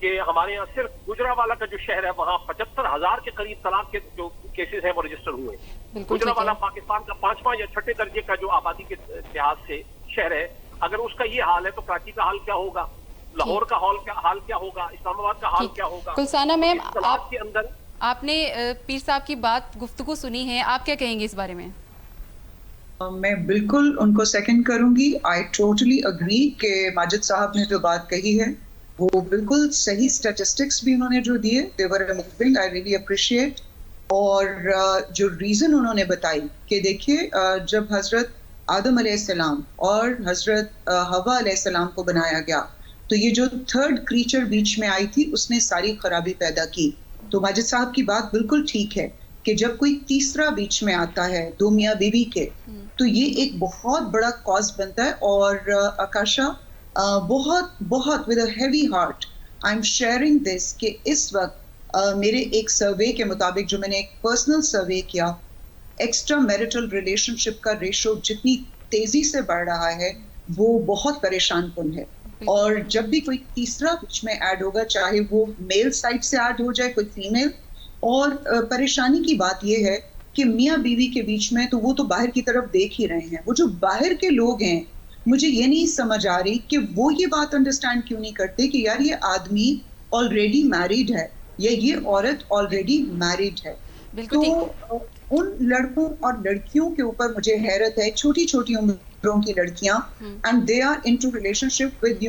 کہ ہمارے یہاں صرف گجرانوالہ کا جو شہر ہے وہاں 75,000 کے قریب طلاق کے جو کیسز ہیں وہ رجسٹر ہوئے ہیں. گجرانوالہ پاکستان کا 5واں یا 6ٹھے درجے کا جو آبادی کے لحاظ سے شہر ہے. اگر اس کا یہ حال ہے تو کراچی کا حال کیا ہوگا, لاہور کا حال کیا ہوگا, اسلام آباد کا حال کیا ہوگا. گلسانہ میم, آپ کے اندر آپ نے پیر صاحب کی بات گفتگو سنی ہے, آپ کیا کہیں گے اس بارے میں؟ میں بالکل ان کو سیکنڈ کروں گی. آئی ٹوٹلی اگری کہ ماجد صاحب نے جو بات کہی ہے وہ بالکل صحیح. اسٹیٹسٹکس بھی انہوں نے جو دیے they were amazing, I really appreciate. اور جو ریزن انہوں نے بتائی کہ دیکھیے جب حضرت آدم علیہ السلام اور حضرت حوا علیہ السلام کو بنایا گیا تو یہ جو تھرڈ کریچر بیچ میں آئی تھی اس نے ساری خرابی پیدا کی. تو ماجد صاحب کی بات بالکل ٹھیک ہے کہ جب کوئی تیسرا بیچ میں آتا ہے دو میاں بیوی کے تو یہ ایک بہت بڑا کاز بنتا ہے. اور آکاشا بہت بہت with a heavy heart I am sharing this کہ اس وقت میرے ایک سروے کے مطابق جو میں نے ایک پرسنل سروے کیا, ایکسٹرا میرٹل ریلیشن شپ کا ریشو جتنی تیزی سے بڑھ رہا ہے وہ بہت پریشان کن ہے. اور جب بھی کوئی تیسرا بیچ میں ایڈ ہوگا چاہے وہ میل سائڈ سے ایڈ ہو جائے کوئی فیمیل, اور پریشانی کی بات یہ ہے کہ میاں بیوی کے بیچ میں تو وہ تو باہر کی طرف دیکھ ہی رہے ہیں. وہ جو باہر کے لوگ ہیں مجھے یہ نہیں سمجھ آ رہی کہ وہ یہ بات انڈرسٹینڈ کیوں نہیں کرتے کہ یار یہ آدمی آلریڈی میریڈ ہے یا یہ عورت آلریڈی میریڈ ہے. تو ان لڑکوں اور لڑکیوں کے اوپر مجھے حیرت ہے, چھوٹی چھوٹی عمروں کی لڑکیاں and they are into relationship with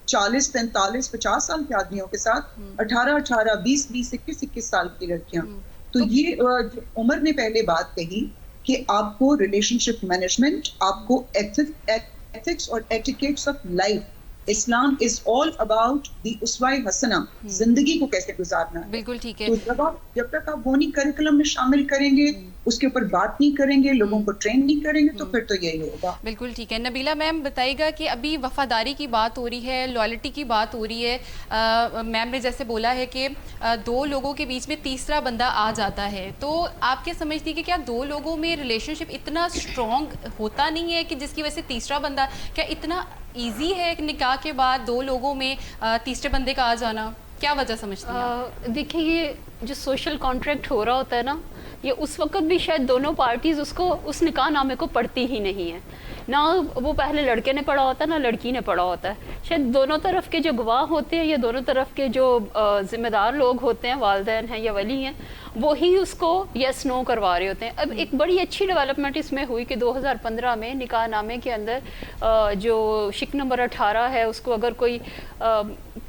40, 45, 50 سال کے آدمیوں کے ساتھ 18, 20, 21 سال کی لڑکیاں. تو یہ عمر نے پہلے بات کہی کہ آپ کو ریلیشن شپ مینجمنٹ, آپ کو ایتھکس اور etiquettes of life, Islam is all about the اسوہ حسنہ, زندگی کو کیسے گزارنا ہے. بالکل ٹھیک ہے. تو جب تک آپ وہ نہیں کریکولم میں شامل کریں گے, اس کے اوپر بات نہیں کریں گے, لوگوں کو ٹرین نہیں کریں گے, تو پھر تو یہی ہوگا. بالکل ٹھیک ہے. نبیلہ میم بتائیے گا کہ ابھی وفاداری کی بات ہو رہی ہے, لائلٹی کی بات ہو رہی ہے. میم نے جیسے بولا ہے کہ دو لوگوں کے بیچ میں تیسرا بندہ آ جاتا ہے, تو آپ کیا سمجھتی کہ کیا دو لوگوں میں ریلیشن شپ اتنا اسٹرانگ ہوتا نہیں ہے کہ جس کی وجہ سے تیسرا بندہ, کیا اتنا ایزی ہے کہ نکاح کے بعد دو لوگوں میں تیسرے بندے کا آ جانا؟ کیا وجہ سمجھتی ہیں؟ دیکھیں یہ جو سوشل کانٹریکٹ ہو رہا ہوتا ہے نا, یہ اس وقت بھی شاید دونوں پارٹیز اس کو اس نکاح نامے کو پڑھتی ہی نہیں ہے. نہ وہ پہلے لڑکے نے پڑھا ہوتا ہے نہ لڑکی نے پڑھا ہوتا ہے. شاید دونوں طرف کے جو گواہ ہوتے ہیں یا دونوں طرف کے جو ذمہ دار لوگ ہوتے ہیں, والدین ہیں یا ولی ہیں, وہی اس کو یس نو کروا رہے ہوتے ہیں. اب ایک بڑی اچھی ڈیولپمنٹ اس میں ہوئی کہ 2015 میں نکاح نامے کے اندر جو شک نمبر 18 ہے اس کو اگر کوئی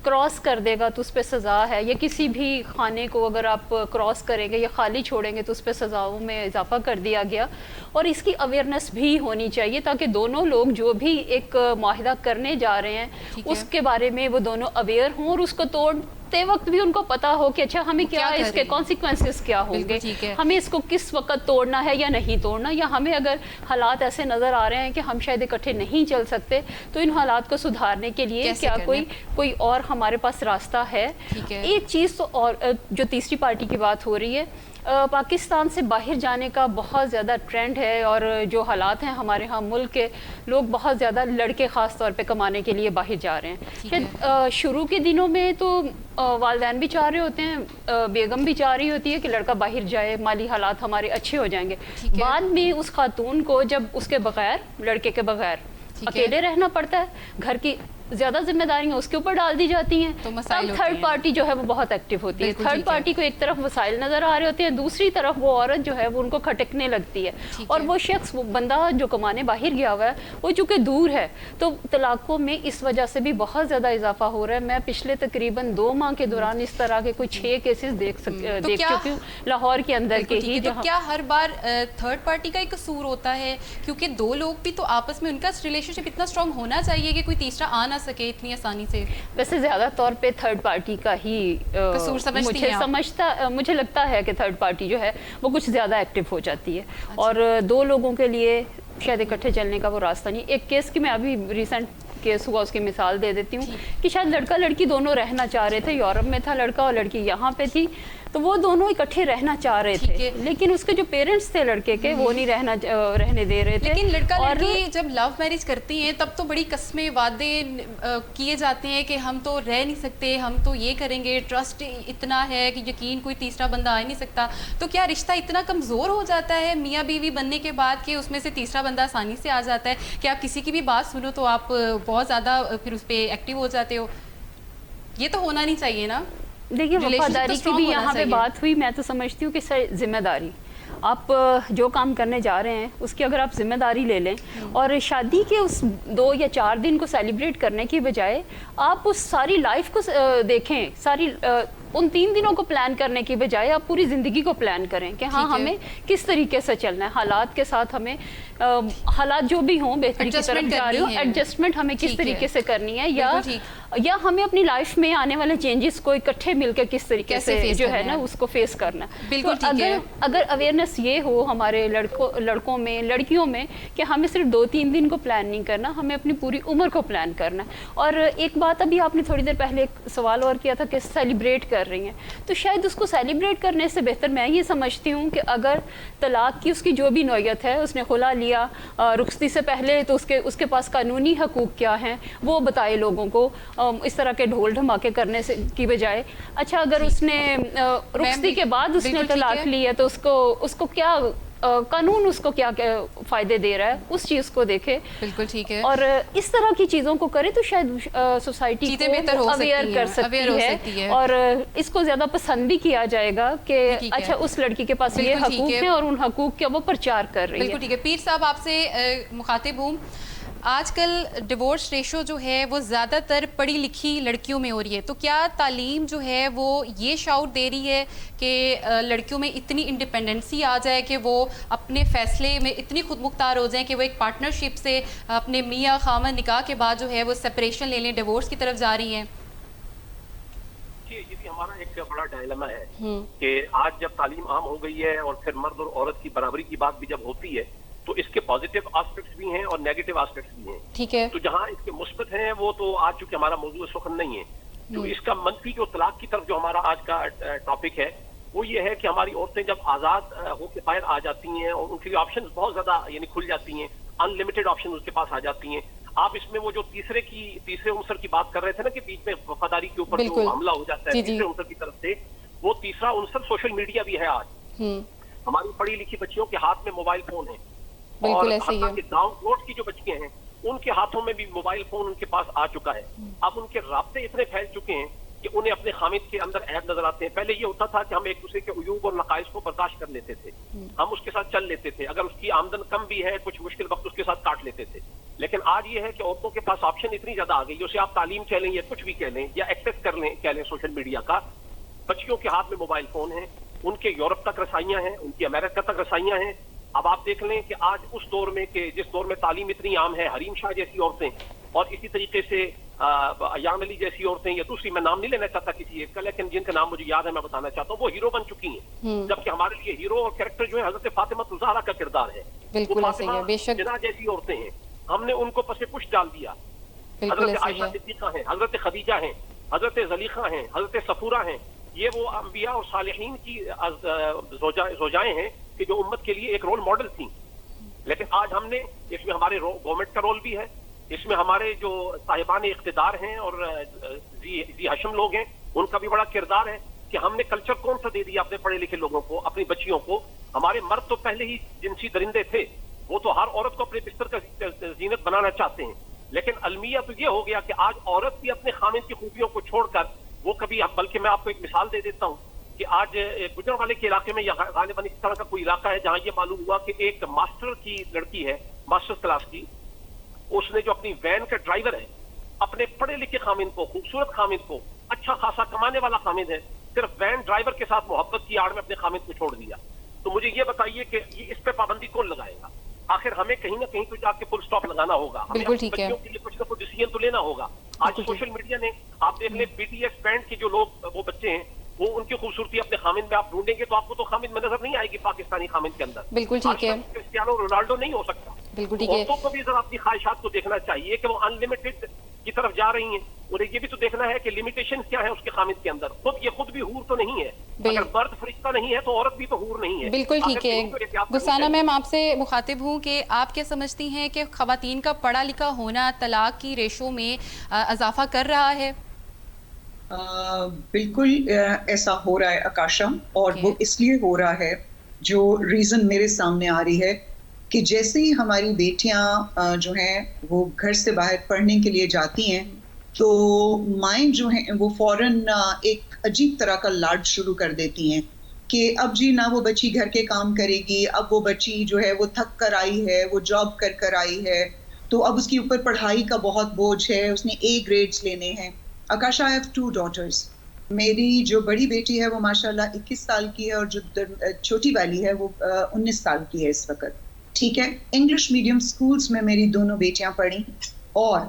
کراس کر دے گا تو اس پہ سزا ہے, یا کسی بھی خانے کو اگر آپ کراس کریں گے یا خالی چھوڑیں گے تو اس پہ سزاؤں میں اضافہ کر دیا گیا. اور اس کی اویئرنیس بھی ہونی چاہیے تاکہ دونوں لوگ جو بھی ایک معاہدہ کرنے جا رہے ہیں اس کے بارے میں وہ دونوں اویئر ہوں, اور اس کو توڑتے وقت بھی ان کو پتا ہو کہ اچھا ہمیں کیا اس کے کانسیکوینسز کیا ہوں گے, ہمیں اس کو کس وقت توڑنا ہے یا نہیں توڑنا, یا ہمیں اگر حالات ایسے نظر آ رہے ہیں کہ ہم شاید اکٹھے نہیں چل سکتے تو ان حالات کو سدھارنے کے لیے کیا کوئی اور ہمارے پاس راستہ ہے. ایک چیز تو اور جو تیسری پارٹی کی بات ہو رہی ہے, پاکستان سے باہر جانے کا بہت زیادہ ٹرینڈ ہے, اور جو حالات ہیں ہمارے ہاں ملک کے لوگ بہت زیادہ لڑکے خاص طور پہ کمانے کے لیے باہر جا رہے ہیں. شروع کے دنوں میں تو والدین بھی چاہ رہے ہوتے ہیں, بیگم بھی چاہ رہی ہوتی ہے کہ لڑکا باہر جائے, مالی حالات ہمارے اچھے ہو جائیں گے. بعد میں اس خاتون کو جب اس کے بغیر, لڑکے کے بغیر اکیلے رہنا پڑتا ہے, گھر کی زیادہ ذمہ داریاں اس کے اوپر ڈال دی جاتی ہیں, تو تھرڈ پارٹی جو ہے وہ بہت ایکٹیو ہوتی ہے. تھرڈ پارٹی کو ایک طرف وسائل نظر آ رہے ہوتے ہیں, دوسری طرف وہ عورت جو ہے وہ ان کو کھٹکنے لگتی ہے, اور وہ شخص, وہ بندہ جو کمانے باہر گیا ہوا ہے وہ چونکہ دور ہے, تو طلاقوں میں اس وجہ سے بھی بہت زیادہ اضافہ ہو رہا ہے. میں پچھلے تقریباً 2 ماہ کے دوران اس طرح کے کوئی 6 کیسز دیکھ چکی ہوں لاہور کے اندر کے ہی. تو کیا ہر بار تھرڈ پارٹی کا ایک قصور ہوتا ہے؟ کیونکہ دو لوگ بھی تو آپس میں ان کا ریلیشن شپ اتنا اسٹرانگ ہونا چاہیے کہ کوئی تیسرا آ نہ سکے اتنی آسانی سے. ویسے زیادہ طور پہ تھرڈ پارٹی کا ہی مجھے لگتا ہے کہ تھرڈ پارٹی جو ہے وہ کچھ زیادہ ایکٹیو ہو جاتی ہے, اور دو لوگوں کے لیے شاید اکٹھے چلنے کا وہ راستہ نہیں. ایک کیس کی میں ابھی ریسنٹ کیس ہوا اس کی مثال دے دیتی ہوں کہ شاید لڑکا لڑکی دونوں رہنا چاہ رہے تھے, یورپ میں تھا لڑکا اور لڑکی یہاں پہ تھی. تو وہ دونوں اکٹھے رہنا چاہ رہے تھے، لیکن اس کے جو پیرنٹس تھے لڑکے کے وہ نہیں رہنے دے رہے تھے. لیکن لڑکا لڑکی جب لو میرج کرتی ہیں تب تو بڑی قسمیں وعدے کیے جاتے ہیں کہ ہم تو رہ نہیں سکتے، ہم تو یہ کریں گے، ٹرسٹ اتنا ہے کہ یقین کوئی تیسرا بندہ آ ہی نہیں سکتا. تو کیا رشتہ اتنا کمزور ہو جاتا ہے میاں بیوی بننے کے بعد کہ اس میں سے تیسرا بندہ آسانی سے آ جاتا ہے کہ آپ کسی کی بھی بات سنو تو آپ بہت زیادہ پھر اس پہ ایکٹیو ہو جاتے ہو؟ یہ تو ہونا نہیں چاہیے نا. دیکھیے وفاداری کی بھی یہاں پہ بات ہوئی. میں تو سمجھتی ہوں کہ ذمہ داری، آپ جو کام کرنے جا رہے ہیں اس کی اگر آپ ذمہ داری لے لیں اور شادی کے اس 2 یا 4 دن کو سیلیبریٹ کرنے کی بجائے آپ اس ساری لائف کو دیکھیں، ساری ان 3 دنوں کو پلان کرنے کی بجائے آپ پوری زندگی کو پلان کریں کہ ہاں ہمیں کس طریقے سے چلنا ہے، حالات کے ساتھ ہمیں حالات جو بھی ہوں بہتری کی طرف جا رہے ہوں، ایڈجسٹمنٹ ہمیں کس طریقے سے کرنی ہے، یا ہمیں اپنی لائف میں آنے والے چینجز کو اکٹھے مل کے کس طریقے سے جو ہے نا اس کو فیس کرنا ہے. اگر اویئرنیس یہ ہو ہمارے لڑکوں میں، لڑکیوں میں، کہ ہمیں صرف 2-3 دن کو پلان نہیں کرنا، ہمیں اپنی پوری عمر کو پلان کرنا. اور ایک بات ابھی آپ نے تھوڑی دیر پہلے ایک سوال اور کیا تھا کہ سیلیبریٹ کر رہی ہیں، تو شاید اس کو سیلیبریٹ کرنے سے بہتر میں یہ سمجھتی ہوں کہ اگر طلاق کی اس کی جو بھی نوعیت ہے، اس نے خلا لیا رخصتی سے پہلے، تو اس کے پاس قانونی حقوق کیا ہیں وہ بتائے لوگوں کو، اس طرح کے ڈھول دھماکے کرنے سے کی بجائے. اچھا اگر اس نے رخصتی کے بعد اس نے طلاق لی ہے تو اس کو کیا قانون اس کو کیا فائدے دے رہا ہے، اس چیز کو دیکھے. بالکل ٹھیک ہے. اور اس طرح کی چیزوں کو کرے تو شاید سوسائٹی کو اویئر کر سکتی ہے اور اس کو زیادہ پسند بھی کیا جائے گا کہ اچھا اس لڑکی کے پاس یہ حقوق ہیں اور ان حقوق کا وہ پرچار کر رہی ہے. بالکل ٹھیک ہے. پیر صاحب آپ سے مخاطب ہوں. آج کل ڈیورس ریشو جو ہے وہ زیادہ تر پڑھی لکھی لڑکیوں میں ہو رہی ہے، تو کیا تعلیم جو ہے وہ یہ شعور دے رہی ہے کہ لڑکیوں میں اتنی انڈیپینڈنسی آ جائے کہ وہ اپنے فیصلے میں اتنی خود مختار ہو جائیں کہ وہ ایک پارٹنرشپ سے اپنے میاں خامن نکاح کے بعد جو ہے وہ سپریشن لے لیں، ڈیورس کی طرف جا رہی ہیں؟ یہ بھی ہمارا ایک بڑا ڈائلما ہے کہ آج جب تعلیم عام ہو گئی ہے اور پھر مرد اور عورت کی برابری کی بات بھی جب ہوتی ہے تو اس کے پازیٹیو آسپیکٹس بھی ہیں اور نیگیٹو آسپیکٹس بھی ہیں. ٹھیک ہے. تو جہاں اس کے مثبت ہیں وہ تو آج چونکہ ہمارا موضوع اس وقت نہیں ہے، تو اس کا منفی جو طلاق کی طرف جو ہمارا آج کا ٹاپک ہے وہ یہ ہے کہ ہماری عورتیں جب آزاد ہو کے باہر آ جاتی ہیں اور ان کے آپشنز بہت زیادہ یعنی کھل جاتی ہیں، ان لمیٹڈ آپشن اس کے پاس آ جاتی ہیں. آپ اس میں وہ جو تیسرے عنصر کی بات کر رہے تھے نا کہ بیچ میں وفاداری کے اوپر جو حملہ ہو جاتا ہے تیسرے عنصر کی طرف سے، وہ تیسرا عنصر سوشل میڈیا بھی ہے. آج ہماری پڑھی لکھی بچیوں کے ہاتھ میں موبائل فون ہیں اور ڈاؤن لوڈ کی جو بچیاں ہیں ان کے ہاتھوں میں بھی موبائل فون ان کے پاس آ چکا ہے. اب ان کے رابطے اتنے پھیل چکے ہیں کہ انہیں اپنے خامد کے اندر عیب نظر آتے ہیں. پہلے یہ ہوتا تھا کہ ہم ایک دوسرے کے عیوب اور نقائص کو برداشت کر لیتے تھے، ہم اس کے ساتھ چل لیتے تھے، اگر اس کی آمدن کم بھی ہے کچھ مشکل وقت اس کے ساتھ کاٹ لیتے تھے. لیکن آج یہ ہے کہ عورتوں کے پاس آپشن اتنی زیادہ آ گئی، اسے آپ تعلیم کہہ لیں یا کچھ بھی کہہ لیں یا ایکسس کہہ لیں سوشل میڈیا کا. بچیوں کے ہاتھ میں موبائل فون ہیں، ان کے یورپ تک رسائیاں ہیں، ان کی امریکہ تک رسائیاں ہیں. اب آپ دیکھ لیں کہ آج اس دور میں کہ جس دور میں تعلیم اتنی عام ہے، حریم شاہ جیسی عورتیں اور اسی طریقے سے ایام علی جیسی عورتیں یا دوسری، میں نام نہیں لینا چاہتا کسی ایک کا، لیکن جن کا نام مجھے یاد ہے میں بتانا چاہتا ہوں، وہ ہیرو بن چکی ہیں. جبکہ ہمارے لیے ہیرو اور کریکٹر جو ہے حضرت فاطمہ الزہرا کا کردار ہے. بالکل ایسا ہے، بے شک جنا جیسی عورتیں ہیں، ہم نے ان کو پس پش ڈال دیا. حضرت عائشہ صدیقہ ہیں، حضرت خدیجہ ہیں، حضرت زلیخہ ہیں، حضرت صفورہ ہیں. یہ وہ انبیاء اور صالحین کی زوجائیں ہیں کہ جو امت کے لیے ایک رول ماڈل تھیں. لیکن آج ہم نے اس میں ہمارے گورنمنٹ کا رول بھی ہے، اس میں ہمارے جو صاحبان اقتدار ہیں اور ذی حشم لوگ ہیں ان کا بھی بڑا کردار ہے کہ ہم نے کلچر کون سا دے دیا اپنے پڑھے لکھے لوگوں کو، اپنی بچیوں کو. ہمارے مرد تو پہلے ہی جنسی درندے تھے، وہ تو ہر عورت کو اپنے بستر کا زینت بنانا چاہتے ہیں. لیکن المیہ تو یہ ہو گیا کہ آج عورت بھی اپنے خامد کی خوبیوں کو چھوڑ کر وہ کبھی، بلکہ میں آپ کو ایک مثال دے دیتا ہوں کہ آج گجرانوالے کے علاقے میں یا غالباً اس طرح کا کوئی علاقہ ہے جہاں یہ معلوم ہوا کہ ایک ماسٹر کی لڑکی ہے، ماسٹر کلاس کی، اس نے جو اپنی وین کا ڈرائیور ہے اپنے پڑھے لکھے خامد کو، خوبصورت خامد کو، اچھا خاصا کمانے والا خامد ہے، صرف وین ڈرائیور کے ساتھ محبت کی آڑ میں اپنے خامد کو چھوڑ دیا. تو مجھے یہ بتائیے کہ اس پہ پابندی کون لگائے گا؟ آخر ہمیں کہیں نہ کہیں تو جا کے فل سٹاپ لگانا ہوگا. ہمیں اپنی بچیوں کے لیے کچھ نہ کچھ ڈیسیژن تو لینا ہوگا. آج سوشل میڈیا نے آپ دیکھ لیں BTS بینڈ کے جو لوگ وہ بچے ہیں وہ ان کی خوبصورتی اپنے خامد میں آپ ڈھونڈیں گے تو آپ کو تو خامد میں نظر نہیں آئے گی پاکستانی خامد کے اندر. بالکل ٹھیک ہے. کرسٹیانو رونالڈو نہیں ہو سکتا. بالکل ٹھیک ہے. عورتوں کو بھی ذرا اپنی خواہشات کو دیکھنا چاہیے کہ وہ ان لمیٹڈ کی طرف جا رہی ہیں. اور یہ بھی تو دیکھنا ہے کہ لمیٹیشن کیا ہے اس کے خامد کے اندر. خود بھی حور تو نہیں ہے. اگر مرد فرشتہ نہیں ہے تو عورت بھی تو حور نہیں ہے. بالکل ٹھیک ہے. گلسانہ میم آپ سے مخاطب ہوں کہ آپ کیا سمجھتی ہیں کہ خواتین کا پڑھا لکھا ہونا طلاق کی ریشو میں اضافہ کر رہا ہے؟ بالکل ایسا ہو رہا ہے آکاشا, اور وہ اس لیے ہو رہا ہے, جو ریزن میرے سامنے آ رہی ہے کہ جیسے ہی ہماری بیٹیاں جو ہیں وہ گھر سے باہر پڑھنے کے لیے جاتی ہیں تو مائیں جو ہیں وہ فوراً ایک عجیب طرح کا لاڈ شروع کر دیتی ہیں کہ اب جی نہ وہ بچی گھر کے کام کرے گی, اب وہ بچی جو ہے وہ تھک کر آئی ہے, وہ جاب کر آئی ہے, تو اب اس کے اوپر پڑھائی کا بہت بوجھ ہے, اس نے A گریڈز لینے ہیں. آکاشا, I have 2 daughters. میری جو بڑی بیٹی ہے وہ ماشاءاللہ 21 سال کی ہے, اور جو چھوٹی والی ہے وہ 19 سال کی ہے اس وقت. ٹھیک ہے, انگلش میڈیم سکولز میں میری دونوں بیٹیاں پڑھی, اور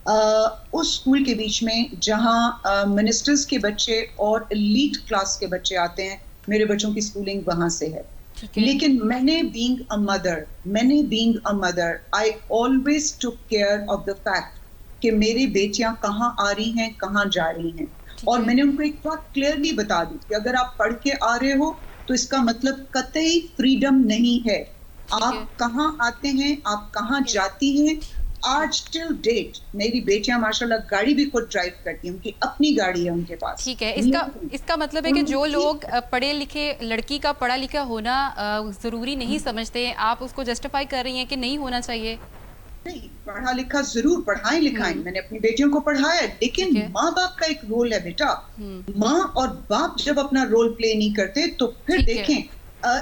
اس سکول کے بیچ میں جہاں منسٹرز کے بچے اور ایلیٹ کلاس کے بچے آتے ہیں, میرے بچوں کی سکولنگ وہاں سے ہے. لیکن میں نے being a mother I always took care of the fact کہ میری بیٹیاں کہاں آ رہی ہیں, کہاں جا رہی ہیں, اور میں نے ان کو ایک بات کلیئرلی بتا دی کہ اگر آپ پڑھ کے آ رہے ہو تو اس کا مطلب قطعی فریڈم نہیں ہے. آپ کہاں آتے ہیں, آپ کہاں جاتی ہیں. آج ٹل ڈیٹ میری بیٹیاں ماشاءاللہ گاڑی بھی خود ڈرائیو کرتی ہیں, ان کی اپنی گاڑی ہے ان کے پاس. ٹھیک ہے, اس کا مطلب ہے کہ جو لوگ پڑھے لکھے, لڑکی کا پڑھا لکھا ہونا ضروری نہیں سمجھتے, آپ اس کو جسٹیفائی کر رہی ہیں کہ نہیں ہونا چاہیے. نہیں, پڑھا لکھا ضرور, پڑھائیں لکھائیں, میں نے اپنی بیٹیوں کو پڑھایا ہے, لیکن ماں باپ کا ایک رول ہے بیٹا. ماں اور باپ جب اپنا رول پلے نہیں کرتے تو پھر دیکھیں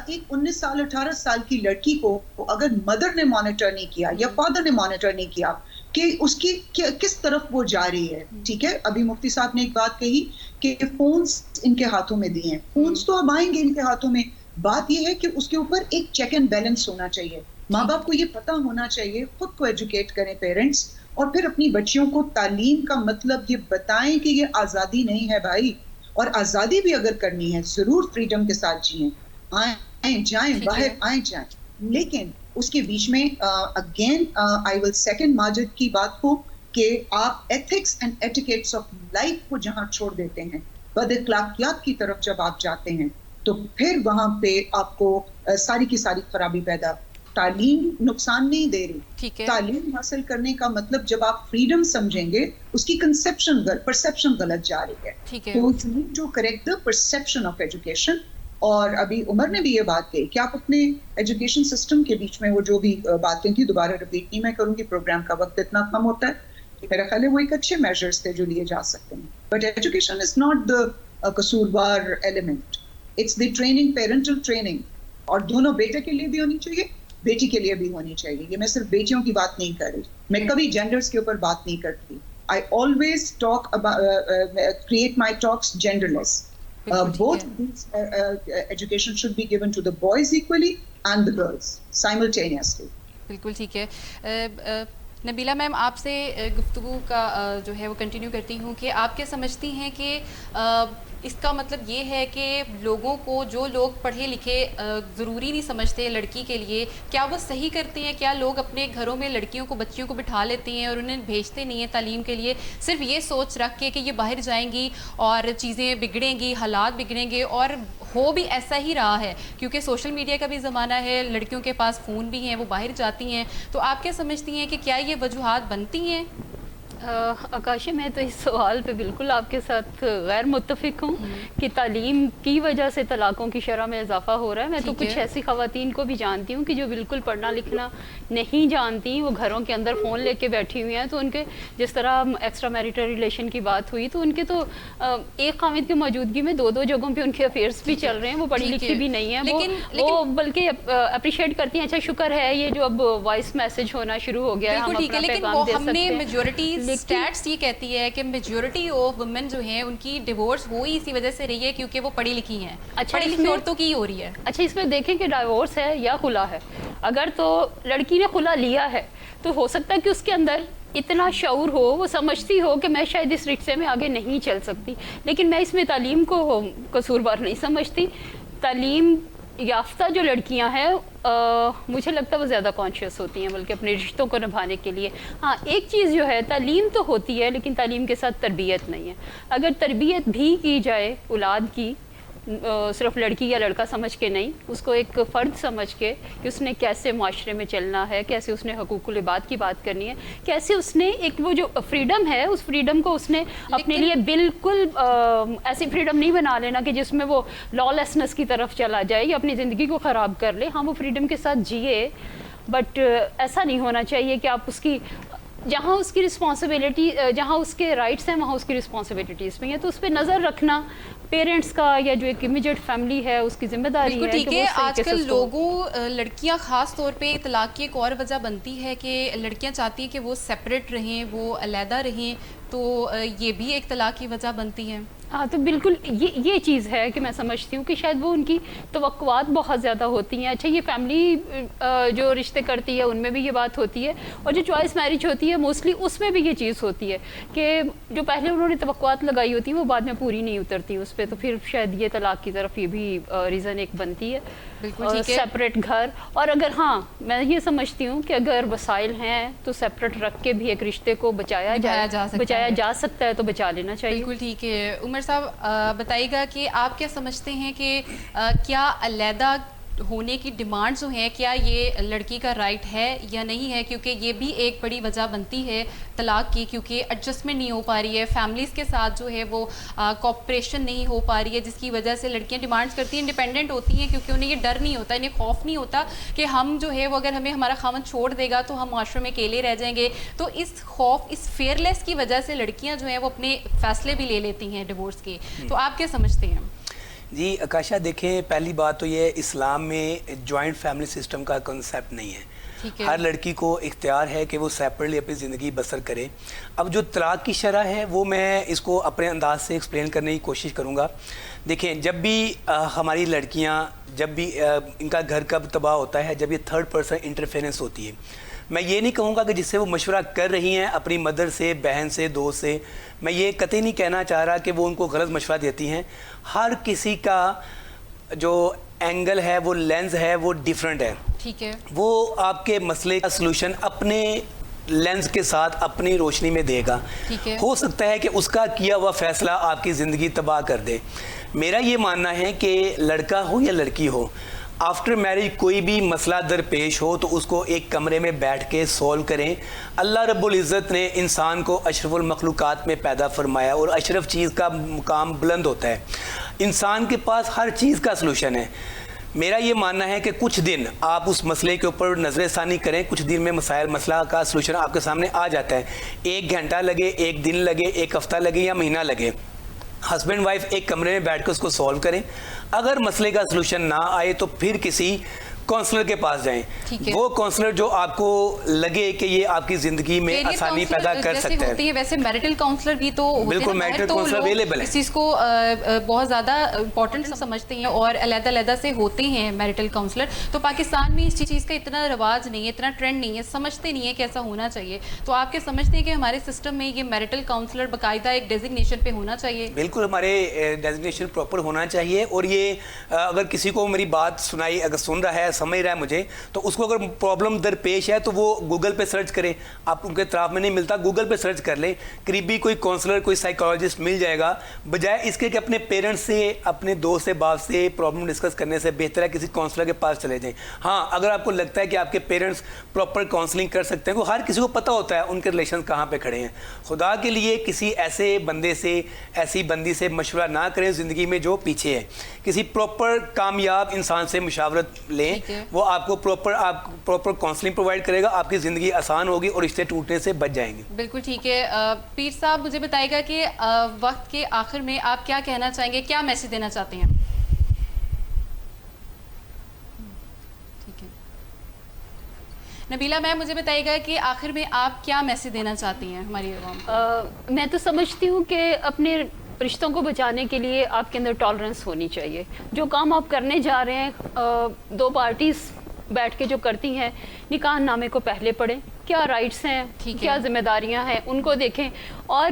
ایک 19 سال 18 سال کی لڑکی کو اگر مدر نے مانیٹر نہیں کیا یا فادر نے مانیٹر نہیں کیا کہ اس کی کس طرف وہ جا رہی ہے. ٹھیک ہے, ابھی مفتی صاحب نے ایک بات کہی کہ فونز ان کے ہاتھوں میں دیے ہیں, فونز تو اب آئیں گے ان کے ہاتھوں میں. بات یہ ہے کہ اس کے اوپر ایک چیک اینڈ بیلنس ہونا چاہیے. ماں باپ کو یہ پتا ہونا چاہیے, خود کو ایجوکیٹ کریں پیرنٹس, اور پھر اپنی بچیوں کو تعلیم کا مطلب یہ بتائیں کہ یہ آزادی نہیں ہے بھائی, اور آزادی بھی اگر کرنی ہے ضرور فریڈم کے ساتھ جئیں, آئیں جائیں, باہر آئیں جائیں, لیکن اس کے بیچ میں again I will second Majid کی بات کو کہ آپ ethics and etiquettes of life کو جہاں چھوڑ دیتے ہیں, بد اخلاقیات کی طرف جب آپ جاتے ہیں تو پھر وہاں پہ آپ کو ساری کی ساری خرابی پیدا. تعلیم نقصان نہیں دے رہی, تعلیم حاصل کرنے کا مطلب جب آپ فریڈم سمجھیں گے اس کی پرسیپشن غلط جا رہی ہے. تو you need to correct the perception of education. اور ابھی عمر نے بھی یہ بات کہی کہ آپ اپنے ایجوکیشن سسٹم کے بیچ میں وہ جو بھی باتیں تھیں دوبارہ رپیٹ نہیں میں کروں گی, پروگرام کا وقت اتنا کم ہوتا ہے. میرا خیال ہے وہ ایک اچھے میجرز تھے جو لیے جا سکتے ہیں, but education is not the قصوروار element, it's the training, parental training, اور دونوں بیٹے کے لیے بھی ہونی چاہیے, بیٹی کے لیے بھی ہونی چاہیے. یہ میں صرف بیٹیوں کی بات نہیں کر رہی, میں کبھی جینڈرز کے اوپر بات نہیں کرتی. I always talk about create my talks genderless. Both these education should be given to the boys equally and the girls simultaneously. بالکل ٹھیک ہے. نبیلہ میم آپ سے گفتگو کا جو ہے وہ کنٹینیو کرتی ہوں کہ آپ کیا سمجھتی ہیں کہ اس کا مطلب یہ ہے کہ لوگوں کو, جو لوگ پڑھے لکھے ضروری نہیں سمجھتے لڑکی کے لیے, کیا وہ صحیح کرتے ہیں؟ کیا لوگ اپنے گھروں میں لڑکیوں کو, بچیوں کو بٹھا لیتے ہیں اور انہیں بھیجتے نہیں ہیں تعلیم کے لیے, صرف یہ سوچ رکھ کے کہ یہ باہر جائیں گی اور چیزیں بگڑیں گی, حالات بگڑیں گے؟ اور ہو بھی ایسا ہی رہا ہے کیونکہ سوشل میڈیا کا بھی زمانہ ہے, لڑکیوں کے پاس فون بھی ہیں, وہ باہر جاتی ہیں. تو آپ کیا سمجھتی ہیں کہ کیا یہ وجوہات بنتی ہیں؟ آکاشی, میں تو اس سوال پہ بالکل آپ کے ساتھ غیر متفق ہوں کہ تعلیم کی وجہ سے طلاقوں کی شرح میں اضافہ ہو رہا ہے. میں تو کچھ ایسی خواتین کو بھی جانتی ہوں کہ جو بالکل پڑھنا لکھنا نہیں جانتی, وہ گھروں کے اندر فون لے کے بیٹھی ہوئی ہیں. تو ان کے جس طرح ایکسٹرا میریٹل ریلیشن کی بات ہوئی, تو ان کے تو ایک خامد کی موجودگی میں 2 جگہوں پہ ان کے افیئرس بھی چل رہے ہیں. وہ پڑھی لکھی بھی نہیں ہیں, وہ بلکہ اپریشیٹ کرتی ہیں, اچھا شکر ہے یہ جو اب وائس میسج ہونا شروع ہو گیا ہے, ہم اپنا پیغام دے سکتے ہیں. اسٹیٹس یہ کہتی ہے کہ میجورٹی آف وومن جو ہیں ان کی ڈیورس ہوئی اسی وجہ سے رہی ہے کیونکہ وہ پڑھی لکھی ہیں. پڑھی لکھی عورتوں کی ہو رہی ہے. اچھا, اس میں دیکھیں کہ ڈائیورس ہے یا خلا ہے. اگر تو لڑکی نے خلا لیا ہے تو ہو سکتا ہے کہ اس کے اندر اتنا شعور ہو, وہ سمجھتی ہو کہ میں شاید اس رشتے میں آگے نہیں چل سکتی. لیکن میں اس میں تعلیم کو قصوروار نہیں سمجھتی. تعلیم یافتہ جو لڑکیاں ہیں مجھے لگتا ہے وہ زیادہ کانشیس ہوتی ہیں بلکہ اپنے رشتوں کو نبھانے کے لیے. ہاں ایک چیز جو ہے تعلیم تو ہوتی ہے لیکن تعلیم کے ساتھ تربیت نہیں ہے. اگر تربیت بھی کی جائے اولاد کی صرف لڑکی یا لڑکا سمجھ کے نہیں, اس کو ایک فرد سمجھ کے کہ اس نے کیسے معاشرے میں چلنا ہے, کیسے اس نے حقوق العباد کی بات کرنی ہے, کیسے اس نے ایک وہ جو فریڈم ہے اس فریڈم کو اس نے اپنے لیے بالکل ایسی فریڈم نہیں بنا لینا کہ جس میں وہ لا لیسنس کی طرف چلا جائے یا اپنی زندگی کو خراب کر لے. ہاں وہ فریڈم کے ساتھ جیے بٹ ایسا نہیں ہونا چاہیے کہ آپ اس کی جہاں اس کی رسپانسبلٹی جہاں اس کے رائٹس ہیں وہاں اس کی رسپانسبلٹیز بھی ہیں, تو اس پہ نظر رکھنا پیرنٹس کا یا جو ایک امیجیٹ فیملی ہے اس کی ذمہ داری ہے. بالکل ٹھیک ہے. آج کل لوگوں لڑکیاں خاص طور پہ طلاق کی ایک اور وجہ بنتی ہے کہ لڑکیاں چاہتی ہیں کہ وہ سیپریٹ رہیں, وہ علیحدہ رہیں, تو یہ بھی ایک طلاق کی وجہ بنتی ہے. ہاں تو بالکل یہ چیز ہے کہ میں سمجھتی ہوں کہ شاید وہ ان کی توقعات بہت زیادہ ہوتی ہیں. اچھا یہ فیملی جو رشتے کرتی ہے ان میں بھی یہ بات ہوتی ہے, اور جو چوائس میرج ہوتی ہے موسٹلی اس میں بھی یہ چیز ہوتی ہے کہ جو پہلے انہوں نے توقعات لگائی ہوتی ہیں وہ بعد میں پوری نہیں اترتی اس پہ, تو پھر شاید یہ طلاق کی طرف یہ بھی ریزن ایک بنتی ہے. بالکل سیپریٹ گھر, اور اگر ہاں میں یہ سمجھتی ہوں کہ اگر وسائل ہیں تو سیپریٹ رکھ کے بھی ایک رشتے کو بچایا جا سکتا ہے تو بچا لینا چاہیے. بالکل ٹھیک ہے. عمر صاحب بتائیے گا کہ آپ کیا سمجھتے ہیں کہ کیا علیحدہ ہونے کی ڈیمانڈ جو ہیں کیا یہ لڑکی کا رائٹ ہے یا نہیں ہے, کیونکہ یہ بھی ایک بڑی وجہ بنتی ہے طلاق کی, کیونکہ ایڈجسٹمنٹ نہیں ہو پا رہی ہے, فیملیز کے ساتھ جو ہے وہ کوپریشن نہیں ہو پا رہی ہے, جس کی وجہ سے لڑکیاں ڈیمانڈز کرتی ہیں, انڈیپینڈنٹ ہوتی ہیں کیونکہ انہیں یہ ڈر نہیں ہوتا, انہیں خوف نہیں ہوتا کہ ہم جو ہے وہ اگر ہمیں ہمارا خاوند چھوڑ دے گا تو ہم معاشرے میں اکیلے رہ جائیں گے. تو اس خوف, اس فیئرلیس کی وجہ سے لڑکیاں جو ہیں وہ اپنے فیصلے بھی لے لیتی ہیں ڈیورس کے. تو آپ کیا سمجھتے ہیں؟ جی آکاشا دیکھیں, پہلی بات تو یہ اسلام میں جوائنٹ فیملی سسٹم کا کنسیپٹ نہیں ہے. ہر لڑکی کو اختیار ہے کہ وہ سیپریٹلی اپنی زندگی بسر کرے. اب جو طلاق کی شرح ہے وہ میں اس کو اپنے انداز سے ایکسپلین کرنے کی کوشش کروں گا. دیکھیں جب بھی ہماری لڑکیاں, جب بھی ان کا گھر کب تباہ ہوتا ہے جب یہ تھرڈ پرسن انٹرفیرنس ہوتی ہے. میں یہ نہیں کہوں گا کہ جس سے وہ مشورہ کر رہی ہیں اپنی مدر سے, بہن سے, دوست سے, میں یہ قطعی نہیں کہنا چاہ رہا کہ وہ ان کو غلط مشورہ دیتی ہیں. ہر کسی کا جو اینگل ہے, وہ لینز ہے, وہ ڈیفرنٹ ہے. ٹھیک ہے, وہ آپ کے مسئلے کا سلوشن اپنے لینز کے ساتھ اپنی روشنی میں دے گا. ہو سکتا ہے کہ اس کا کیا ہوا فیصلہ آپ کی زندگی تباہ کر دے. میرا یہ ماننا ہے کہ لڑکا ہو یا لڑکی ہو, آفٹر میرج کوئی بھی مسئلہ درپیش ہو تو اس کو ایک کمرے میں بیٹھ کے سولو کریں. اللہ رب العزت نے انسان کو اشرف المخلوقات میں پیدا فرمایا اور اشرف چیز کا مقام بلند ہوتا ہے. انسان کے پاس ہر چیز کا سلوشن ہے. میرا یہ ماننا ہے کہ کچھ دن آپ اس مسئلے کے اوپر نظر ثانی کریں, کچھ دن میں مسئلہ کا سلوشن آپ کے سامنے آ جاتا ہے. 1 گھنٹہ لگے, 1 دن لگے, 1 ہفتہ لگے یا مہینہ لگے, ہسبینڈ وائف ایک کمرے میں بیٹھ کر اس کو سولو کریں. اگر مسئلے کا سلوشن نہ آئے تو پھر کسی کونسلر کے پاس جائیں. وہ کونسلر جو آپ کو لگے کہ یہ آپ کی زندگی میں آسانی پیدا کر سکتا ہے. ویسے میرٹل کاؤنسلر بھی تو بالکل میرٹل کاؤنسلر اویلیبل ہے. اس چیز کو بہت زیادہ امپورٹنٹ سمجھتے ہیں اور علیحدہ علیحدہ سے ہوتے ہیں میرٹل کاؤنسلر. تو پاکستان میں اس چیز کا اتنا رواج نہیں ہے, اتنا ٹرینڈ نہیں ہے, سمجھتے نہیں ہے کہ ایسا ہونا چاہیے. تو آپ کیا سمجھتے ہیں کہ ہمارے سسٹم میں یہ میرٹل کاؤنسلر باقاعدہ ایک ڈیزگنیشن پہ ہونا چاہیے؟ بالکل ہمارے ڈیزگنیشن پراپر ہونا چاہیے. اور یہ اگر کسی کو میری بات سنائی, اگر سن رہا ہے, سمجھ رہا ہے مجھے, تو اس کو اگر پرابلم درپیش ہے تو وہ گوگل پہ سرچ کرے. آپ ان کے اطراف میں نہیں ملتا, گوگل پہ سرچ کر لیں, قریبی کوئی کونسلر, کوئی سائیکالوجسٹ مل جائے گا. بجائے اس کے کہ اپنے پیرنٹس سے, اپنے دوست سے, باپ سے پرابلم ڈسکس کرنے سے بہتر ہے کسی کونسلر کے پاس چلے جائیں. ہاں اگر آپ کو لگتا ہے کہ آپ کے پیرنٹس پراپر کاؤنسلنگ کر سکتے ہیں, وہ ہر کسی کو پتہ ہوتا ہے ان کے ریلیشن کہاں پہ کھڑے ہیں. خدا کے لیے کسی ایسے بندے سے, ایسی بندی سے مشورہ نہ کریں زندگی میں جو پیچھے ہے. کسی پراپر کامیاب انسان سے مشاورت لیں, وہ آپ کو پراپر کاؤنسلنگ پرووائڈ کرے گا, آپ کی زندگی آسان ہوگی اور رشتے ٹوٹنے سے بچ جائیں گے. بالکل ٹھیک ہے. پیر صاحب مجھے بتائے گا کہ وقت کے آخر میں آپ کیا کہنا چاہیں گے, کیا میسج دینا چاہتے ہیں؟ ٹھیک ہے. نبیلہ میم مجھے بتائے گا کہ آخر میں آپ کیا میسج دینا چاہتی ہیں ہماری عوام کو؟ میں تو سمجھتی ہوں کہ اپنے رشتوں کو بچانے کے لیے آپ کے اندر ٹالرنس ہونی چاہیے. جو کام آپ کرنے جا رہے ہیں, 2 پارٹیز بیٹھ کے جو کرتی ہیں, نکاح نامے کو پہلے پڑھیں, کیا رائٹس ہیں, کیا ذمہ داریاں ہیں, ان کو دیکھیں. اور